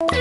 Chapter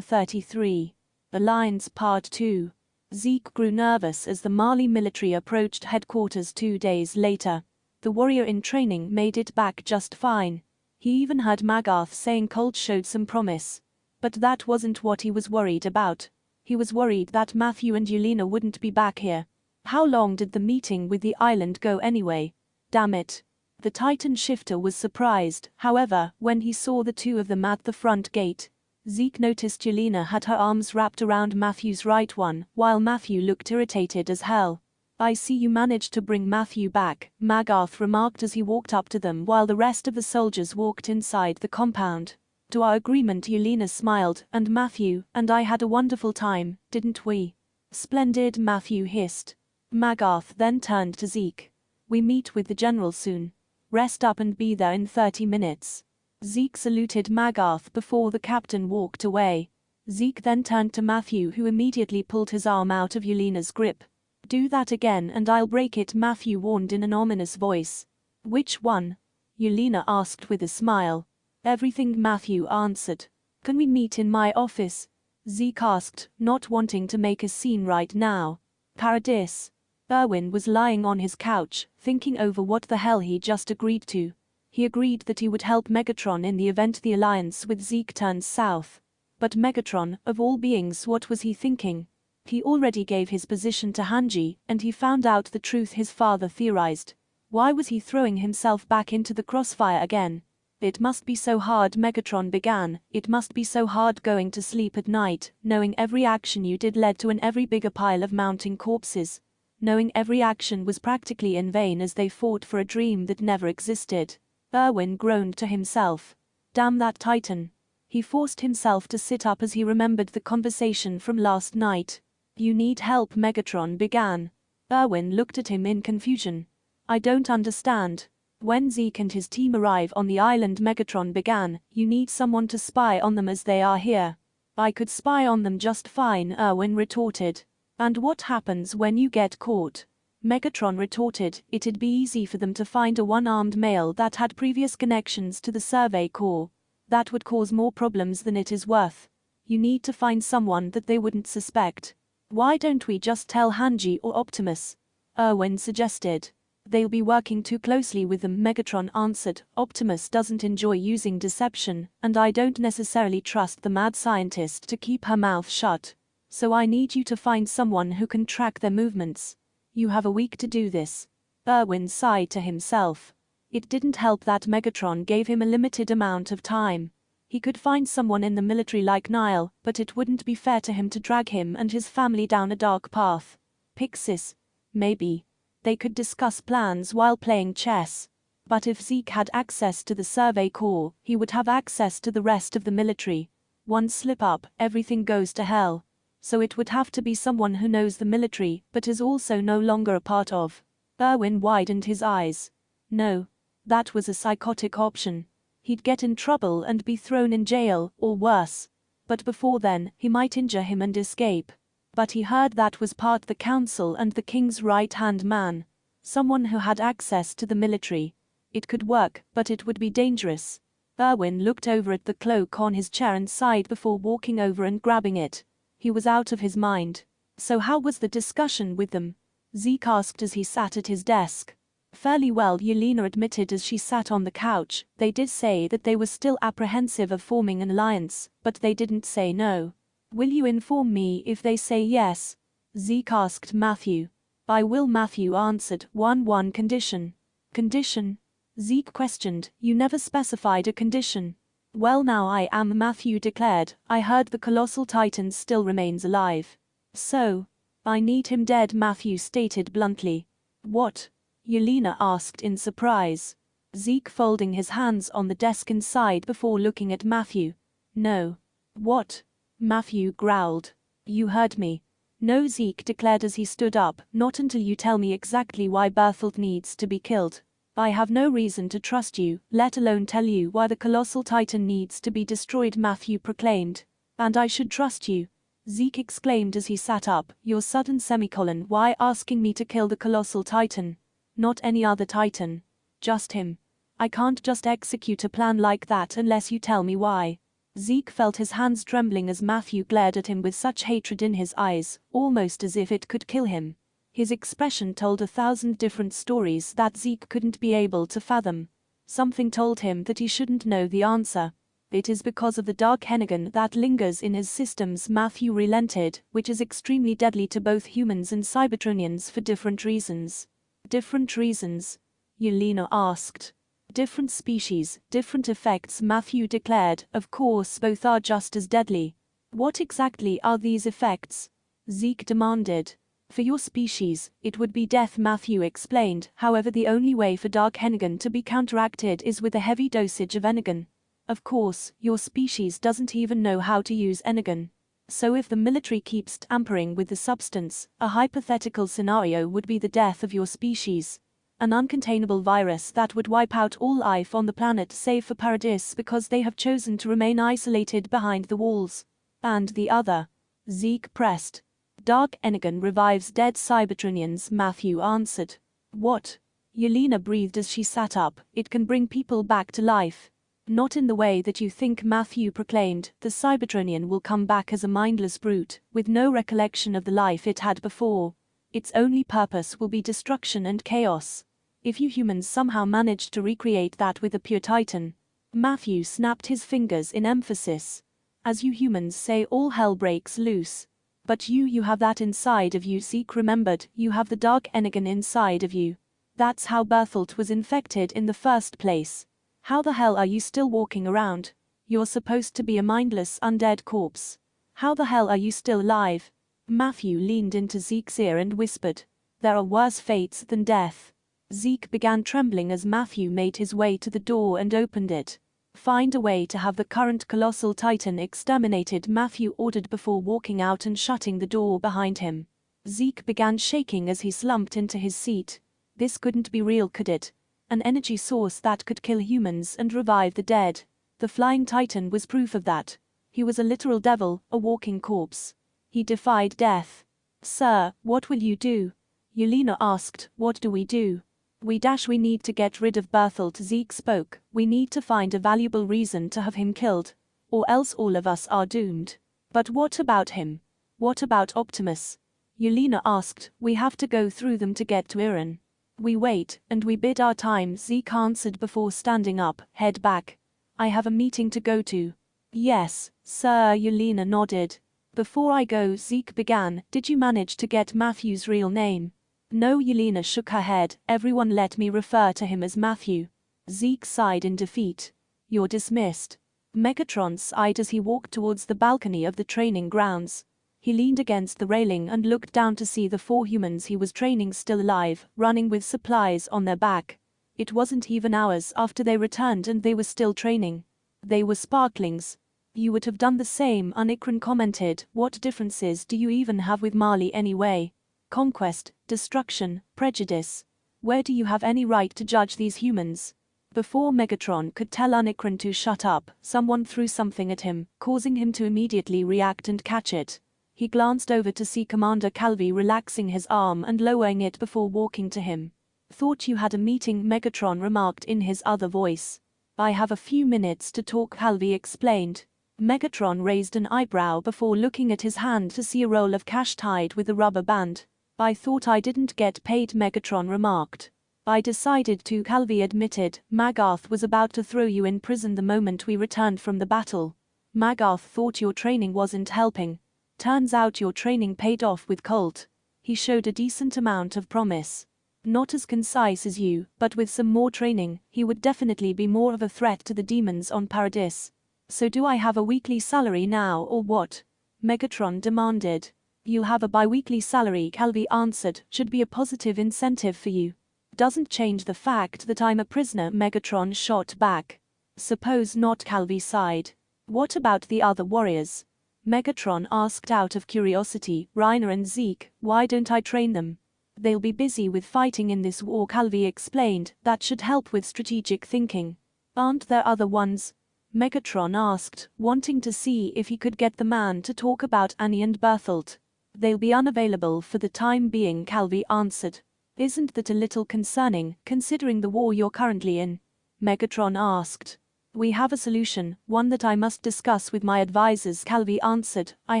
33. Alliance Part 2. Zeke grew nervous as the Mali military approached headquarters 2 days later. The warrior in training made it back just fine. He even heard Magarth saying Colt showed some promise. But that wasn't what he was worried about. He was worried that Matthew and Yelena wouldn't be back here. How long did the meeting with the island go anyway? Damn it. The Titan shifter was surprised, however, when he saw the two of them at the front gate. Zeke noticed Yelena had her arms wrapped around Matthew's right one, while Matthew looked irritated as hell. "I see you managed to bring Matthew back," Magarth remarked as he walked up to them while the rest of the soldiers walked inside the compound. "To our agreement," Yelena smiled, "and Matthew and I had a wonderful time, didn't we?" "Splendid," Matthew hissed. Magarth then turned to Zeke. "We meet with the general soon. Rest up and be there in 30 minutes. Zeke saluted Magarth before the captain walked away. Zeke then turned to Matthew, who immediately pulled his arm out of Yelena's grip. "Do that again and I'll break it," Matthew warned in an ominous voice. "Which one?" Yelena asked with a smile. "Everything," Matthew answered. "Can we meet in my office?" Zeke asked, not wanting to make a scene right now. "Paradis." Erwin was lying on his couch, thinking over what the hell he just agreed to. He agreed that he would help Megatron in the event the alliance with Zeke turns south. But Megatron, of all beings, what was he thinking? He already gave his position to Hanji, and he found out the truth his father theorized. Why was he throwing himself back into the crossfire again? "It must be so hard," Megatron began. "It must be so hard going to sleep at night, knowing every action you did led to an ever bigger pile of mounting corpses. Knowing every action was practically in vain as they fought for a dream that never existed." Erwin groaned to himself. Damn that Titan. He forced himself to sit up as he remembered the conversation from last night. "You need help," Megatron began. Erwin looked at him in confusion. "I don't understand." "When Zeke and his team arrive on the island," Megatron began, "you need someone to spy on them as they are here." "I could spy on them just fine," Erwin retorted. "And what happens when you get caught?" Megatron retorted, "It'd be easy for them to find a one-armed male that had previous connections to the Survey Corps. That would cause more problems than it is worth. You need to find someone that they wouldn't suspect." "Why don't we just tell Hanji or Optimus?" Erwin suggested. "They'll be working too closely with them," Megatron answered. "Optimus doesn't enjoy using deception, and I don't necessarily trust the mad scientist to keep her mouth shut. So I need you to find someone who can track their movements. You have a week to do this." Erwin sighed to himself. It didn't help that Megatron gave him a limited amount of time. He could find someone in the military like Nile, but it wouldn't be fair to him to drag him and his family down a dark path. Pixis. Maybe. They could discuss plans while playing chess. But if Zeke had access to the Survey Corps, he would have access to the rest of the military. One slip up, everything goes to hell. So it would have to be someone who knows the military, but is also no longer a part of. Erwin widened his eyes. No. That was a psychotic option. He'd get in trouble and be thrown in jail, or worse. But before then, he might injure him and escape. But he heard that was part the council and the king's right-hand man. Someone who had access to the military. It could work, but it would be dangerous. Erwin looked over at the cloak on his chair and sighed before walking over and grabbing it. He was out of his mind. "So how was the discussion with them?" Zeke asked as he sat at his desk. "Fairly well," Yelena admitted as she sat on the couch. "They did say that they were still apprehensive of forming an alliance, but they didn't say no." "Will you inform me if they say yes?" Zeke asked Matthew. "I will," Matthew answered. One condition." "Condition?" Zeke questioned. "You never specified a condition." "Well, now I am," Matthew declared. "I heard the colossal titan still remains alive." "So? I need him dead," Matthew stated bluntly. "What?" Yelena asked in surprise. Zeke folding his hands on the desk inside before looking at Matthew. "No." "What?" Matthew growled. "You heard me." "No," Zeke declared as he stood up. "Not until you tell me exactly why Berthold needs to be killed." I have no reason to trust you, let alone tell you why the colossal titan needs to be destroyed, Matthew proclaimed. And I should trust you, Zeke exclaimed as he sat up. Your sudden semicolon, why asking me to kill the colossal titan? Not any other titan. Just him. I can't just execute a plan like that unless you tell me why. Zeke felt his hands trembling as Matthew glared at him with such hatred in his eyes, almost as if it could kill him. His expression told 1,000 different stories that Zeke couldn't be able to fathom. Something told him that he shouldn't know the answer. It is because of the dark energon that lingers in his systems, Matthew relented, which is extremely deadly to both humans and Cybertronians for different reasons. Different reasons? Yelena asked. Different species, different effects, Matthew declared. Of course, both are just as deadly. What exactly are these effects? Zeke demanded. For your species, it would be death, Matthew explained. However, the only way for dark energon to be counteracted is with a heavy dosage of energon. Of course, your species doesn't even know how to use energon. So if the military keeps tampering with the substance, a hypothetical scenario would be the death of your species. An uncontainable virus that would wipe out all life on the planet save for Paradis because they have chosen to remain isolated behind the walls. And the other? Zeke pressed. Dark energon revives dead Cybertronians, Matthew answered. What? Yelena breathed as she sat up. It can bring people back to life. Not in the way that you think, Matthew proclaimed. The Cybertronian will come back as a mindless brute, with no recollection of the life it had before. Its only purpose will be destruction and chaos. If you humans somehow managed to recreate that with a pure titan. Matthew snapped his fingers in emphasis. As you humans say, all hell breaks loose. But you have that inside of you, Zeke remembered. You have the dark energon inside of you. That's how Berthold was infected in the first place. How the hell are you still walking around? You're supposed to be a mindless, undead corpse. How the hell are you still alive? Matthew leaned into Zeke's ear and whispered. There are worse fates than death. Zeke began trembling as Matthew made his way to the door and opened it. Find a way to have the current colossal titan exterminated, Matthew ordered before walking out and shutting the door behind him. Zeke began shaking as he slumped into his seat. This couldn't be real, could it? An energy source that could kill humans and revive the dead. The flying titan was proof of that. He was a literal devil, a walking corpse. He defied death. Sir, what will you do? Yelena asked. What do we do? We need to get rid of Berthold, Zeke spoke. We need to find a valuable reason to have him killed. Or else all of us are doomed. But what about him? What about Optimus? Yelena asked. We have to go through them to get to Iran. We wait, and we bid our time, Zeke answered before standing up, head back. I have a meeting to go to. Yes, sir, Yelena nodded. Before I go, Zeke began, did you manage to get Matthew's real name? No, Yelena shook her head. Everyone let me refer to him as Matthew. Zeke sighed in defeat. You're dismissed. Megatron sighed as he walked towards the balcony of the training grounds. He leaned against the railing and looked down to see the 4 humans he was training still alive, running with supplies on their back. It wasn't even hours after they returned and they were still training. They were sparklings. You would have done the same, Unicron commented. What differences do you even have with Marley anyway? Conquest, destruction, prejudice. Where do you have any right to judge these humans? Before Megatron could tell Unicron to shut up, someone threw something at him, causing him to immediately react and catch it. He glanced over to see Commander Calvi relaxing his arm and lowering it before walking to him. Thought you had a meeting, Megatron remarked in his other voice. I have a few minutes to talk, Calvi explained. Megatron raised an eyebrow before looking at his hand to see a roll of cash tied with a rubber band. I thought I didn't get paid, Megatron remarked. I decided to, Calvi admitted. Magarth was about to throw you in prison the moment we returned from the battle. Magarth thought your training wasn't helping. Turns out your training paid off with Colt. He showed a decent amount of promise. Not as concise as you, but with some more training, he would definitely be more of a threat to the demons on Paradis. So do I have a weekly salary now or what? Megatron demanded. You'll have a bi-weekly salary, Calvi answered. Should be a positive incentive for you. Doesn't change the fact that I'm a prisoner, Megatron shot back. Suppose not, Calvi sighed. What about the other warriors? Megatron asked out of curiosity. Reiner and Zeke, why don't I train them? They'll be busy with fighting in this war, Calvi explained. That should help with strategic thinking. Aren't there other ones? Megatron asked, wanting to see if he could get the man to talk about Annie and Berthold. They'll be unavailable for the time being, Calvi answered. Isn't that a little concerning, considering the war you're currently in? Megatron asked. We have a solution, one that I must discuss with my advisors, Calvi answered. I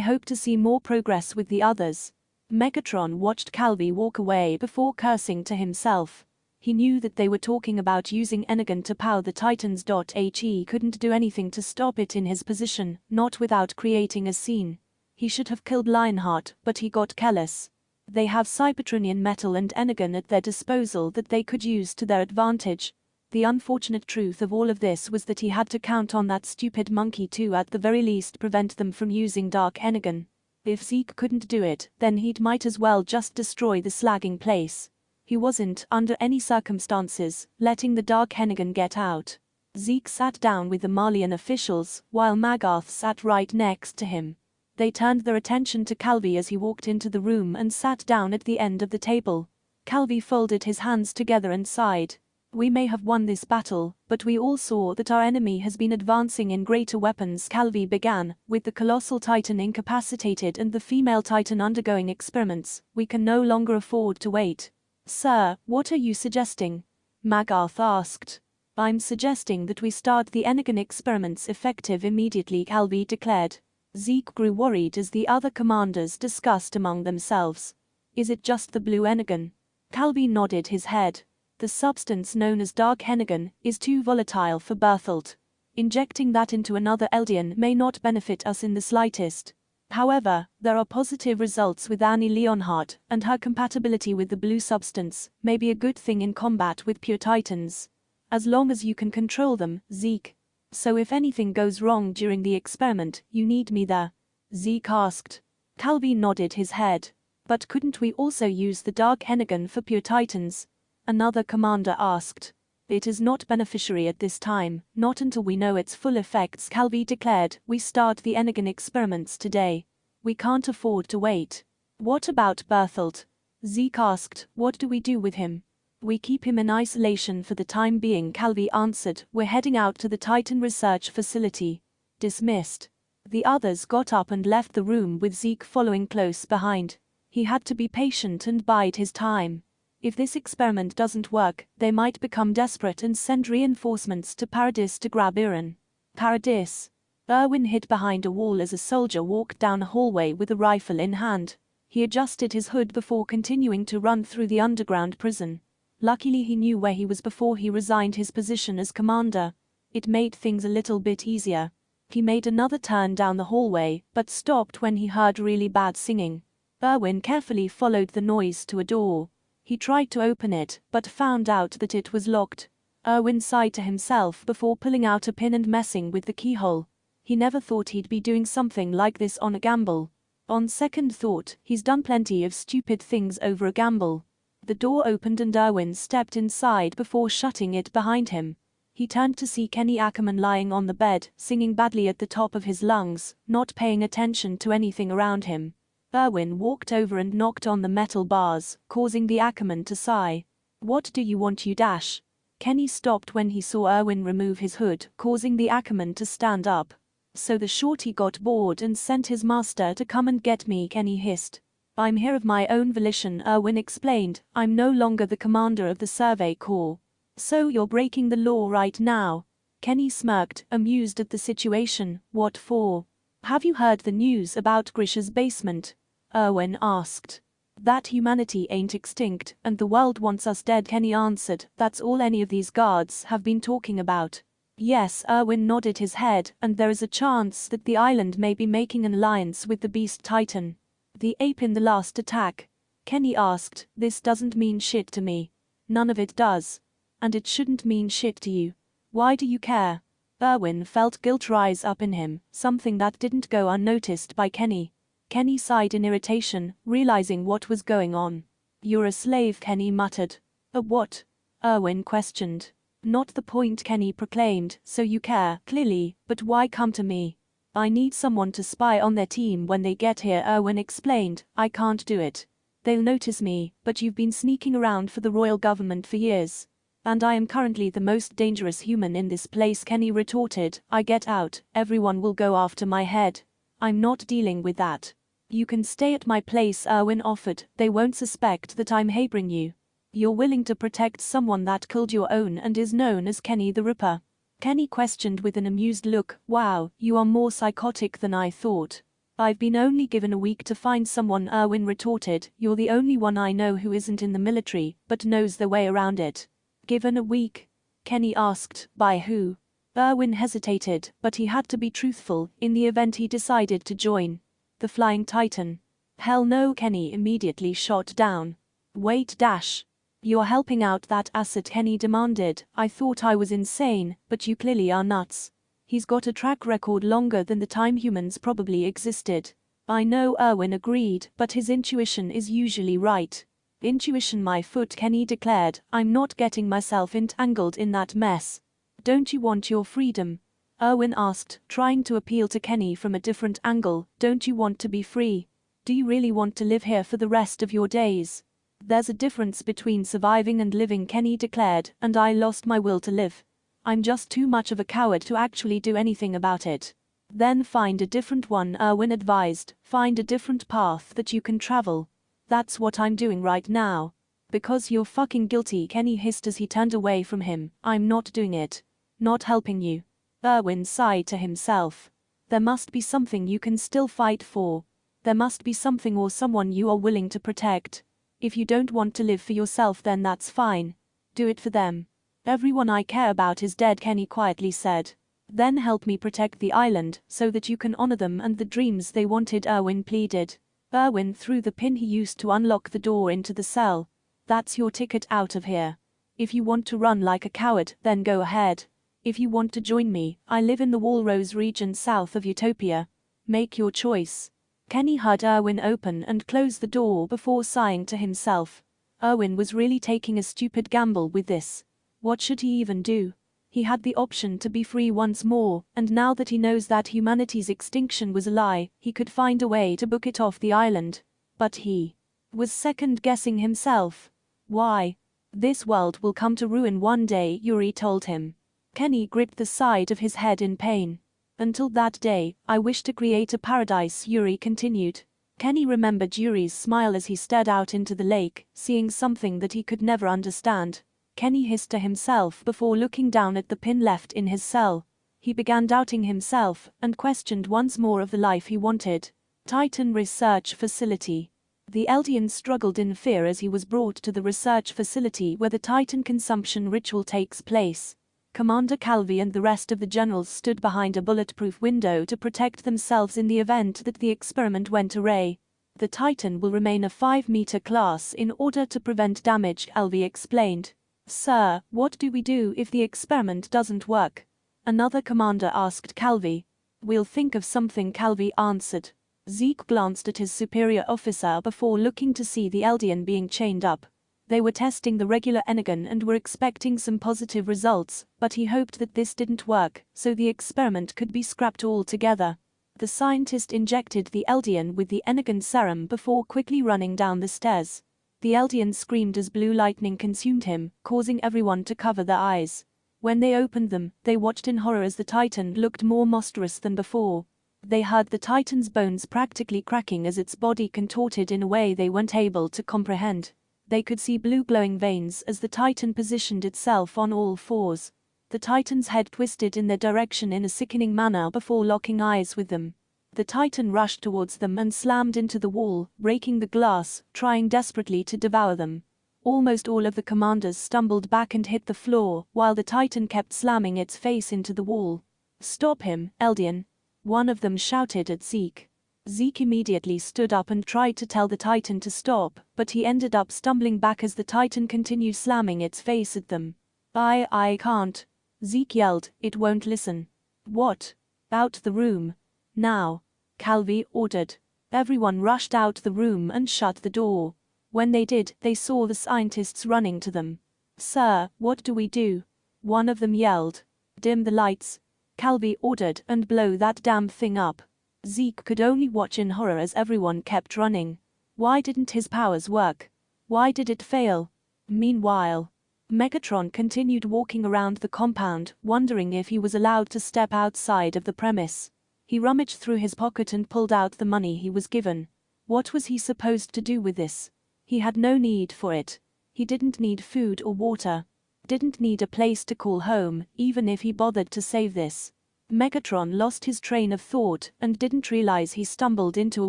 hope to see more progress with the others. Megatron watched Calvi walk away before cursing to himself. He knew that they were talking about using energon to power the Titans. He couldn't do anything to stop it in his position, not without creating a scene. He should have killed Lionheart, but he got careless. They have Cybertronian metal and energon at their disposal that they could use to their advantage. The unfortunate truth of all of this was that he had to count on that stupid monkey to at the very least prevent them from using dark energon. If Zeke couldn't do it, then he'd might as well just destroy the slagging place. He wasn't, under any circumstances, letting the dark energon get out. Zeke sat down with the Marleyan officials, while Magarth sat right next to him. They turned their attention to Calvi as he walked into the room and sat down at the end of the table. Calvi folded his hands together and sighed. We may have won this battle, but we all saw that our enemy has been advancing in greater weapons, Calvi began. With the colossal Titan incapacitated and the female Titan undergoing experiments, we can no longer afford to wait. Sir, what are you suggesting? Magarth asked. I'm suggesting that we start the energon experiments effective immediately, Calvi declared. Zeke grew worried as the other commanders discussed among themselves. Is it just the blue energon? Calvi nodded his head. The substance known as dark energon is too volatile for Berthold. Injecting that into another Eldian may not benefit us in the slightest. However, there are positive results with Annie Leonhardt, and her compatibility with the blue substance may be a good thing in combat with pure Titans. As long as you can control them, Zeke. So if anything goes wrong during the experiment, you need me there? Zeke asked. Calvi nodded his head. But couldn't we also use the dark energon for pure Titans? Another commander asked. It is not beneficiary at this time, not until we know its full effects, Calvi declared. We start the energon experiments today. We can't afford to wait. What about Berthold? Zeke asked. What do we do with him? We keep him in isolation for the time being, Calvi answered. We're heading out to the Titan research facility. Dismissed. The others got up and left the room with Zeke following close behind. He had to be patient and bide his time. If this experiment doesn't work, they might become desperate and send reinforcements to Paradis to grab Iran. Paradis. Erwin hid behind a wall as a soldier walked down a hallway with a rifle in hand. He adjusted his hood before continuing to run through the underground prison. Luckily he knew where he was before he resigned his position as commander. It made things a little bit easier. He made another turn down the hallway, but stopped when he heard really bad singing. Erwin carefully followed the noise to a door. He tried to open it, but found out that it was locked. Erwin sighed to himself before pulling out a pin and messing with the keyhole. He never thought he'd be doing something like this on a gamble. On second thought, he's done plenty of stupid things over a gamble. The door opened and Erwin stepped inside before shutting it behind him. He turned to see Kenny Ackerman lying on the bed, singing badly at the top of his lungs, not paying attention to anything around him. Erwin walked over and knocked on the metal bars, causing the Ackerman to sigh. What do you want, you dash? Kenny stopped when he saw Erwin remove his hood, causing the Ackerman to stand up. So the shorty got bored and sent his master to come and get me, Kenny hissed. I'm here of my own volition, Erwin explained. I'm no longer the commander of the Survey Corps. So you're breaking the law right now? Kenny smirked, amused at the situation. What for? Have you heard the news about Grisha's basement? Erwin asked. That humanity ain't extinct, and the world wants us dead, Kenny answered. That's all any of these guards have been talking about. Yes, Erwin nodded his head, and there is a chance that the island may be making an alliance with the Beast Titan. The ape in the last attack? Kenny asked. This doesn't mean shit to me. None of it does. And it shouldn't mean shit to you. Why do you care? Erwin felt guilt rise up in him, something that didn't go unnoticed by Kenny. Kenny sighed in irritation, realizing what was going on. You're a slave, Kenny muttered. A what? Erwin questioned. Not the point, Kenny proclaimed. So you care, clearly, but why come to me? I need someone to spy on their team when they get here, Erwin explained. I can't do it. They'll notice me, but you've been sneaking around for the royal government for years. And I am currently the most dangerous human in this place, Kenny retorted. I get out, everyone will go after my head. I'm not dealing with that. You can stay at my place, Erwin offered. They won't suspect that I'm harboring you. You're willing to protect someone that killed your own and is known as Kenny the Ripper? Kenny questioned with an amused look. Wow, you are more psychotic than I thought. I've been only given a week to find someone, Erwin retorted. You're the only one I know who isn't in the military, but knows their way around it. Given a week? Kenny asked. By who? Erwin hesitated, but he had to be truthful in the event he decided to join. The Flying Titan. Hell no, Kenny immediately shot down. Wait dash. You're helping out that asset, Kenny demanded. I thought I was insane, but you clearly are nuts. He's got a track record longer than the time humans probably existed. I know, Erwin agreed, but his intuition is usually right. Intuition my foot, Kenny declared. I'm not getting myself entangled in that mess. Don't you want your freedom? Erwin asked, trying to appeal to Kenny from a different angle. Don't you want to be free? Do you really want to live here for the rest of your days? There's a difference between surviving and living, Kenny declared, and I lost my will to live. I'm just too much of a coward to actually do anything about it. Then find a different one, Erwin advised. Find a different path that you can travel. That's what I'm doing right now. Because you're fucking guilty, Kenny hissed as he turned away from him. I'm not doing it. Not helping you. Erwin sighed to himself. There must be something you can still fight for. There must be something or someone you are willing to protect. If you don't want to live for yourself, then that's fine. Do it for them. Everyone I care about is dead, Kenny quietly said. Then help me protect the island so that you can honor them and the dreams they wanted, Erwin pleaded. Erwin threw the pin he used to unlock the door into the cell. That's your ticket out of here. If you want to run like a coward, then go ahead. If you want to join me, I live in the Walrose region south of Utopia. Make your choice. Kenny heard Erwin open and close the door before sighing to himself. Erwin was really taking a stupid gamble with this. What should he even do? He had the option to be free once more, and now that he knows that humanity's extinction was a lie, he could find a way to book it off the island. But he was second-guessing himself. Why? This world will come to ruin one day, Yuri told him. Kenny gripped the side of his head in pain. Until that day, I wish to create a paradise, Yuri continued. Kenny remembered Yuri's smile as he stared out into the lake, seeing something that he could never understand. Kenny hissed to himself before looking down at the pin left in his cell. He began doubting himself and questioned once more of the life he wanted. Titan Research Facility. The Eldian struggled in fear as he was brought to the research facility where the Titan consumption ritual takes place. Commander Calvi and the rest of the generals stood behind a bulletproof window to protect themselves in the event that the experiment went awry. The Titan will remain a 5-meter class in order to prevent damage, Calvi explained. Sir, what do we do if the experiment doesn't work? Another commander asked Calvi. We'll think of something, Calvi answered. Zeke glanced at his superior officer before looking to see the Eldian being chained up. They were testing the regular Energon and were expecting some positive results, but he hoped that this didn't work, so the experiment could be scrapped altogether. The scientist injected the Eldian with the Energon serum before quickly running down the stairs. The Eldian screamed as blue lightning consumed him, causing everyone to cover their eyes. When they opened them, they watched in horror as the Titan looked more monstrous than before. They heard the Titan's bones practically cracking as its body contorted in a way they weren't able to comprehend. They could see blue glowing veins as the Titan positioned itself on all fours. The Titan's head twisted in their direction in a sickening manner before locking eyes with them. The Titan rushed towards them and slammed into the wall, breaking the glass, trying desperately to devour them. Almost all of the commanders stumbled back and hit the floor, while the Titan kept slamming its face into the wall. Stop him, Eldian. One of them shouted at Zeke. Zeke immediately stood up and tried to tell the Titan to stop, but he ended up stumbling back as the Titan continued slamming its face at them. I can't. Zeke yelled, it won't listen. What? Out the room. Now. Calvi ordered. Everyone rushed out the room and shut the door. When they did, they saw the scientists running to them. Sir, what do we do? One of them yelled. Dim the lights. Calvi ordered, and blow that damn thing up. Zeke could only watch in horror as everyone kept running. Why didn't his powers work? Why did it fail? Meanwhile, Megatron continued walking around the compound, wondering if he was allowed to step outside of the premise. He rummaged through his pocket and pulled out the money he was given. What was he supposed to do with this? He had no need for it. He didn't need food or water. Didn't need a place to call home, even if he bothered to save this. Megatron lost his train of thought and didn't realize he stumbled into a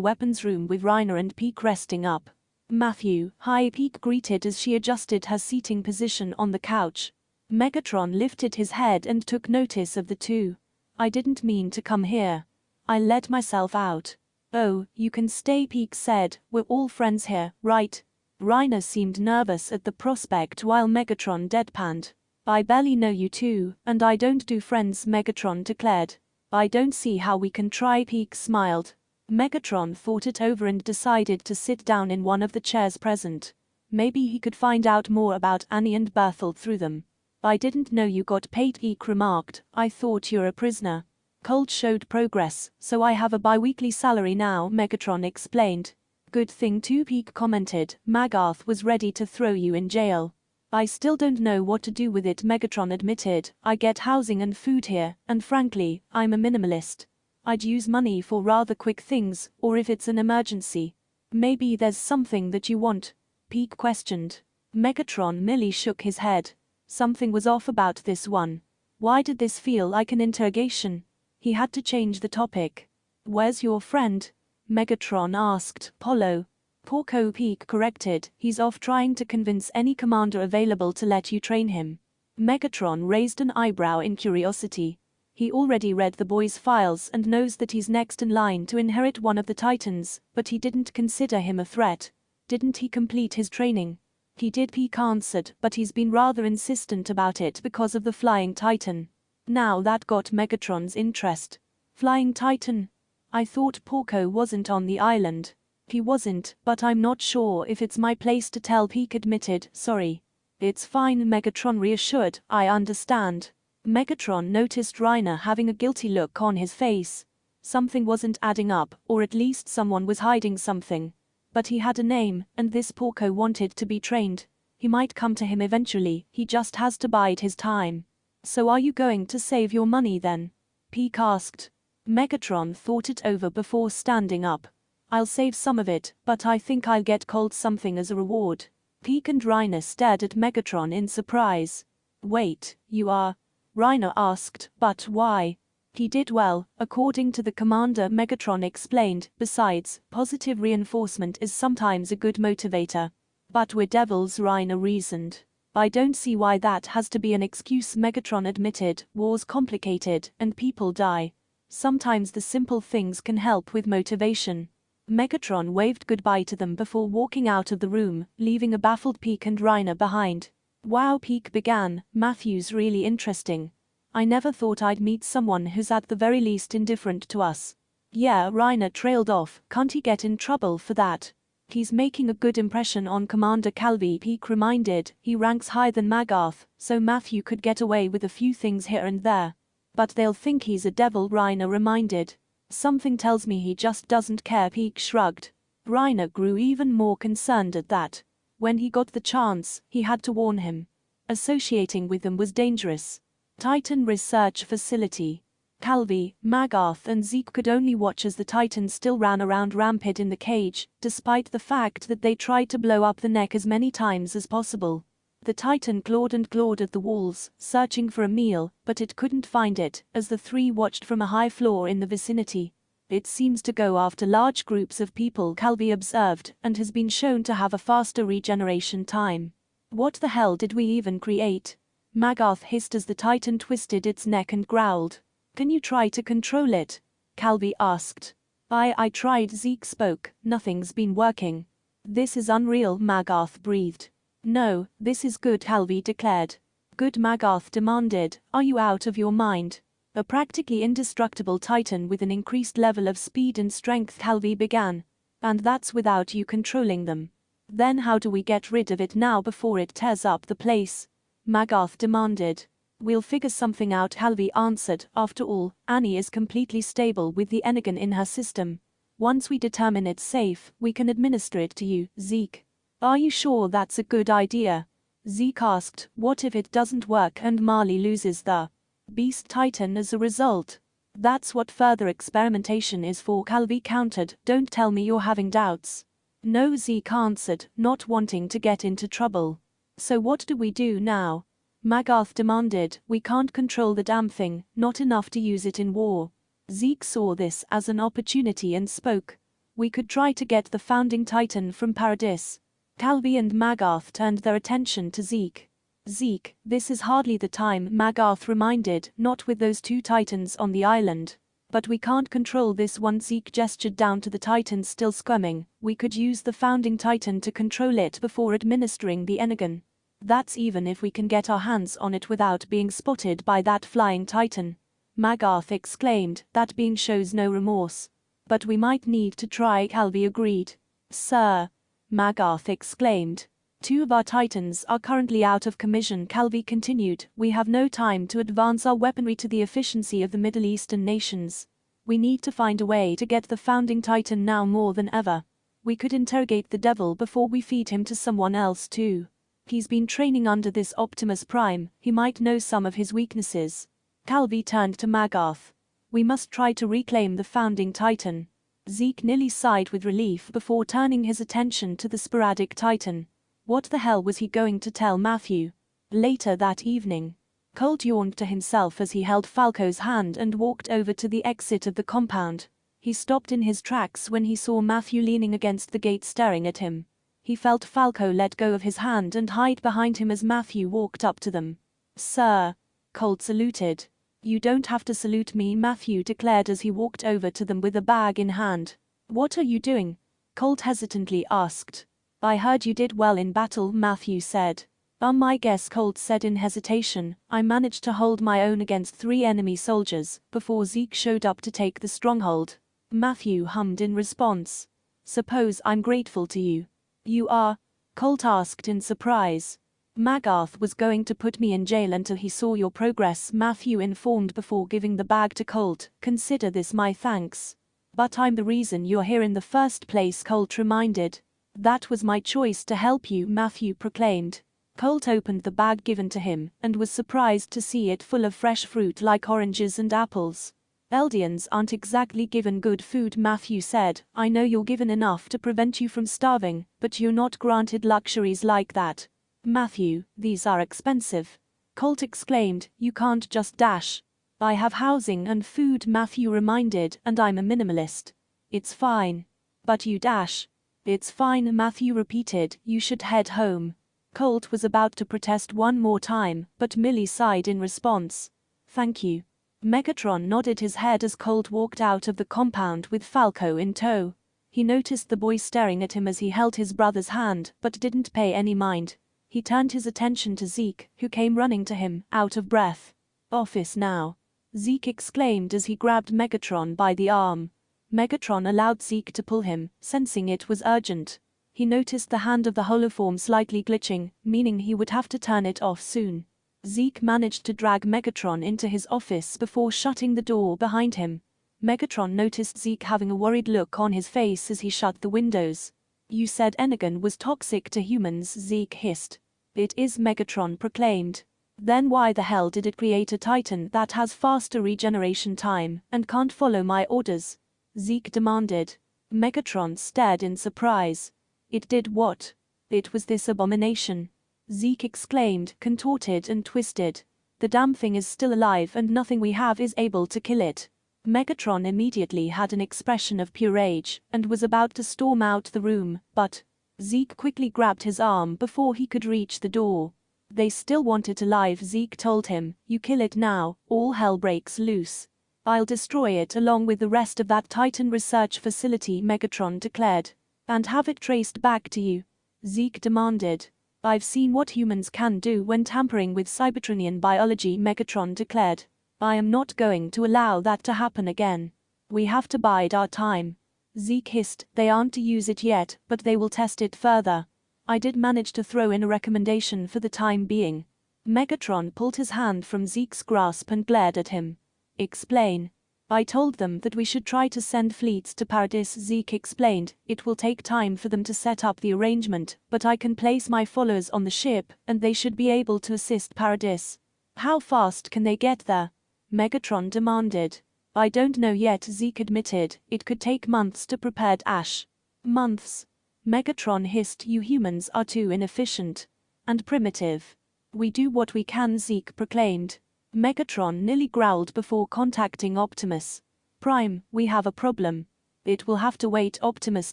weapons room with Reiner and Peak resting up. Matthew, hi, Peak greeted as she adjusted her seating position on the couch. Megatron lifted his head and took notice of the two. I didn't mean to come here. I let myself out. Oh, you can stay, Peak said. We're all friends here, right? Reiner seemed nervous at the prospect while Megatron deadpanned. I barely know you two, and I don't do friends, Megatron declared. I don't see how we can try, Peak smiled. Megatron thought it over and decided to sit down in one of the chairs present. Maybe he could find out more about Annie and Berthold through them. I didn't know you got paid, Peak remarked. I thought you're a prisoner. Colt showed progress, so I have a bi-weekly salary now, Megatron explained. Good thing too, Peak commented. Magarth was ready to throw you in jail. I still don't know what to do with it, Megatron admitted. I get housing and food here, and frankly, I'm a minimalist. I'd use money for rather quick things, or if it's an emergency. Maybe there's something that you want? Peak questioned. Megatron merely shook his head. Something was off about this one. Why did this feel like an interrogation? He had to change the topic. Where's your friend? Megatron asked. Polo. Porco, Peak corrected. He's off trying to convince any commander available to let you train him. Megatron raised an eyebrow in curiosity. He already read the boy's files and knows that he's next in line to inherit one of the Titans, but he didn't consider him a threat. Didn't he complete his training? He did, Peak answered, but he's been rather insistent about it because of the Flying Titan. Now that got Megatron's interest. Flying Titan? I thought Porco wasn't on the island. He wasn't, but I'm not sure if it's my place to tell, Peak admitted. Sorry. It's fine, Megatron reassured. I understand. Megatron noticed Reiner having a guilty look on his face. Something wasn't adding up, or at least someone was hiding something. But he had a name, and this Porco wanted to be trained. He might come to him eventually, he just has to bide his time. So are you going to save your money then? Peak asked. Megatron thought it over before standing up. I'll save some of it, but I think I'll get Colt something as a reward. Peak and Reiner stared at Megatron in surprise. Wait, you are? Reiner asked, but why? He did well, according to the commander, Megatron explained. Besides, positive reinforcement is sometimes a good motivator. But we're devils, Reiner reasoned. I don't see why that has to be an excuse, Megatron admitted. War's complicated, and people die. Sometimes the simple things can help with motivation. Megatron waved goodbye to them before walking out of the room, leaving a baffled Peak and Reiner behind. Wow, Peak began, Matthew's really interesting. I never thought I'd meet someone who's at the very least indifferent to us. Yeah, Reiner trailed off. Can't he get in trouble for that? He's making a good impression on Commander Calvi, Peak reminded. He ranks higher than Magarth, so Matthew could get away with a few things here and there. But they'll think he's a devil, Reiner reminded. Something tells me he just doesn't care, Peak shrugged. Reiner grew even more concerned at that. When he got the chance, he had to warn him. Associating with them was dangerous. Titan Research Facility. Calvi, Magarth and Zeke could only watch as the Titans still ran around rampant in the cage, despite the fact that they tried to blow up the neck as many times as possible. The Titan clawed and clawed at the walls, searching for a meal, but it couldn't find it, as the three watched from a high floor in the vicinity. It seems to go after large groups of people, Calvi observed, and has been shown to have a faster regeneration time. What the hell did we even create? Magarth hissed as the Titan twisted its neck and growled. Can you try to control it? Calvi asked. I tried, Zeke spoke. Nothing's been working. This is unreal, Magarth breathed. No, this is good, Calvi declared. Good, Magarth demanded. Are you out of your mind? A practically indestructible Titan with an increased level of speed and strength, Calvi began. And that's without you controlling them. Then how do we get rid of it now before it tears up the place? Magarth demanded. We'll figure something out, Calvi answered. After all, Annie is completely stable with the Energon in her system. Once we determine it's safe, we can administer it to you, Zeke. Are you sure that's a good idea? Zeke asked. What if it doesn't work and Marley loses the Beast Titan as a result? That's what further experimentation is for, Calvi countered. Don't tell me you're having doubts. No, Zeke answered, not wanting to get into trouble. So what do we do now? Magarth demanded. We can't control the damn thing, not enough to use it in war. Zeke saw this as an opportunity and spoke. We could try to get the founding titan from Paradis. Calvi and Magarth turned their attention to Zeke. Zeke, this is hardly the time, Magarth reminded, not with those two titans on the island. But we can't control this one. Zeke gestured down to the titan still squirming. We could use the founding titan to control it before administering the energon. That's even if we can get our hands on it without being spotted by that flying titan. Magarth exclaimed. That being shows no remorse. But we might need to try, Calvi agreed. Sir, Magarth exclaimed. Two of our titans are currently out of commission, Calvi continued. We have no time to advance our weaponry to the efficiency of the Middle Eastern nations. We need to find a way to get the founding titan now more than ever. We could interrogate the devil before we feed him to someone else too. He's been training under this Optimus Prime, he might know some of his weaknesses. Calvi turned to Magarth. We must try to reclaim the founding titan. Zeke nearly sighed with relief before turning his attention to the sporadic titan. What the hell was he going to tell Matthew? Later that evening, Colt yawned to himself as he held Falco's hand and walked over to the exit of the compound. He stopped in his tracks when he saw Matthew leaning against the gate staring at him. He felt Falco let go of his hand and hide behind him as Matthew walked up to them. Sir, Colt saluted. You don't have to salute me, Matthew declared as he walked over to them with a bag in hand. What are you doing? Colt hesitantly asked. I heard you did well in battle, Matthew said. My guess, Colt said in hesitation. I managed to hold my own against 3 enemy soldiers before Zeke showed up to take the stronghold. Matthew hummed in response. Suppose I'm grateful to you. You are? Colt asked in surprise. Magarth was going to put me in jail until he saw your progress, Matthew informed before giving the bag to Colt. Consider this my thanks. But I'm the reason you're here in the first place, Colt reminded. That was my choice to help you, Matthew proclaimed. Colt opened the bag given to him and was surprised to see it full of fresh fruit like oranges and apples. Eldians aren't exactly given good food, Matthew said. I know you're given enough to prevent you from starving, but you're not granted luxuries like that. Matthew, these are expensive. Colt exclaimed. You can't just dash. I have housing and food, Matthew reminded, and I'm a minimalist. It's fine. But you dash. It's fine, Matthew repeated. You should head home. Colt was about to protest one more time, but Millie sighed in response. Thank you. Megatron nodded his head as Colt walked out of the compound with Falco in tow. He noticed the boy staring at him as he held his brother's hand, but didn't pay any mind. He turned his attention to Zeke, who came running to him, out of breath. Office now, Zeke exclaimed as he grabbed Megatron by the arm. Megatron allowed Zeke to pull him, sensing it was urgent. He noticed the hand of the holoform slightly glitching, meaning he would have to turn it off soon. Zeke managed to drag Megatron into his office before shutting the door behind him. Megatron noticed Zeke having a worried look on his face as he shut the windows. You said energon was toxic to humans, Zeke hissed. It is, Megatron proclaimed. Then why the hell did it create a Titan that has faster regeneration time and can't follow my orders? Zeke demanded. Megatron stared in surprise. It did what? It was this abomination. Zeke exclaimed, contorted and twisted. The damn thing is still alive and nothing we have is able to kill it. Megatron immediately had an expression of pure rage and was about to storm out the room, but Zeke quickly grabbed his arm before he could reach the door. They still want it alive, Zeke told him. You kill it now, all hell breaks loose. I'll destroy it along with the rest of that Titan research facility, Megatron declared. And have it traced back to you? Zeke demanded. I've seen what humans can do when tampering with Cybertronian biology, Megatron declared. I am not going to allow that to happen again. We have to bide our time. Zeke hissed. They aren't to use it yet, but they will test it further. I did manage to throw in a recommendation for the time being. Megatron pulled his hand from Zeke's grasp and glared at him. Explain. I told them that we should try to send fleets to Paradis. Zeke explained. It will take time for them to set up the arrangement, but I can place my followers on the ship, and they should be able to assist Paradis. How fast can they get there? Megatron demanded. I don't know yet, Zeke admitted. It could take months to prepare Ash. Months? Megatron hissed. You humans are too inefficient. And primitive. We do what we can, Zeke proclaimed. Megatron nearly growled before contacting Optimus. Prime, we have a problem. It will have to wait, Optimus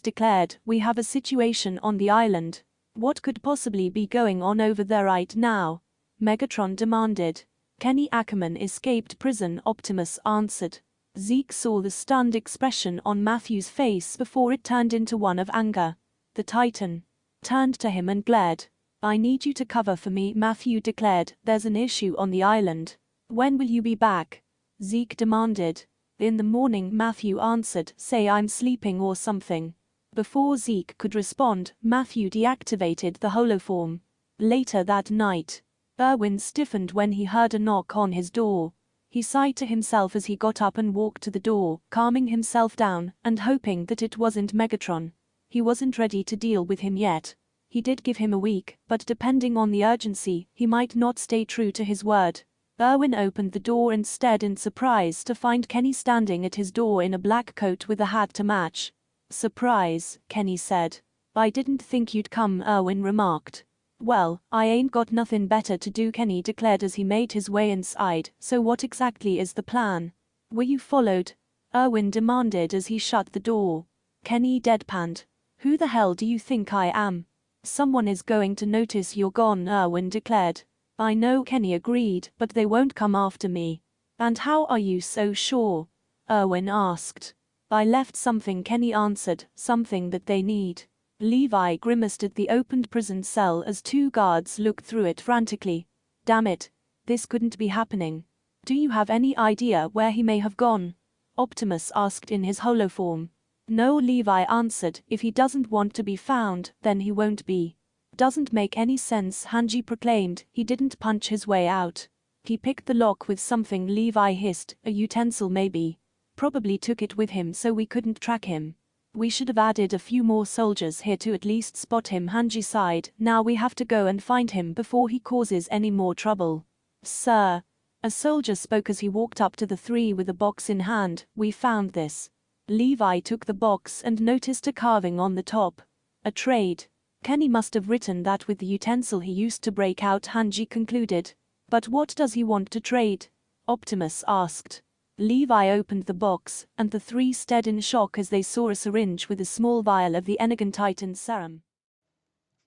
declared. We have a situation on the island. What could possibly be going on over there right now? Megatron demanded. Kenny Ackerman escaped prison, Optimus answered. Zeke saw the stunned expression on Matthew's face before it turned into one of anger. The Titan turned to him and glared. I need you to cover for me, Matthew declared. There's an issue on the island. When will you be back? Zeke demanded. In the morning, Matthew answered. Say I'm sleeping or something. Before Zeke could respond, Matthew deactivated the holoform. Later that night, Erwin stiffened when he heard a knock on his door. He sighed to himself as he got up and walked to the door, calming himself down and hoping that it wasn't Megatron. He wasn't ready to deal with him yet. He did give him a week, but depending on the urgency, he might not stay true to his word. Erwin opened the door and stared in surprise to find Kenny standing at his door in a black coat with a hat to match. Surprise, Kenny said. I didn't think you'd come, Erwin remarked. Well, I ain't got nothing better to do, Kenny declared as he made his way inside. So what exactly is the plan? Were you followed? Erwin demanded as he shut the door. Kenny deadpanned. Who the hell do you think I am? Someone is going to notice you're gone, Erwin declared. I know, Kenny agreed, but they won't come after me. And how are you so sure? Erwin asked. I left something, Kenny answered, something that they need. Levi grimaced at the opened prison cell as two guards looked through it frantically. Damn it. This couldn't be happening. Do you have any idea where he may have gone? Optimus asked in his holoform. No, Levi answered. If he doesn't want to be found, then he won't be. Doesn't make any sense, Hanji proclaimed. He didn't punch his way out. He picked the lock with something, Levi hissed. A utensil maybe. Probably took it with him so we couldn't track him. We should have added a few more soldiers here to at least spot him, Hanji sighed. Now we have to go and find him before he causes any more trouble. Sir. A soldier spoke as he walked up to the three with a box in hand. We found this. Levi took the box and noticed a carving on the top. A trade. Kenny must have written that with the utensil he used to break out, Hanji concluded. But what does he want to trade? Optimus asked. Levi opened the box, and the three stared in shock as they saw a syringe with a small vial of the Energon Titan serum.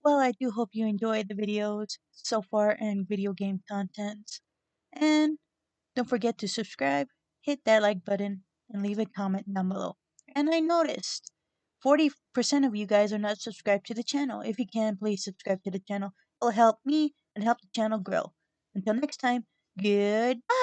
Well, I do hope you enjoyed the videos so far and video game content. And don't forget to subscribe, hit that like button, and leave a comment down below. And I noticed 40% of you guys are not subscribed to the channel. If you can, please subscribe to the channel. It'll help me and help the channel grow. Until next time, goodbye!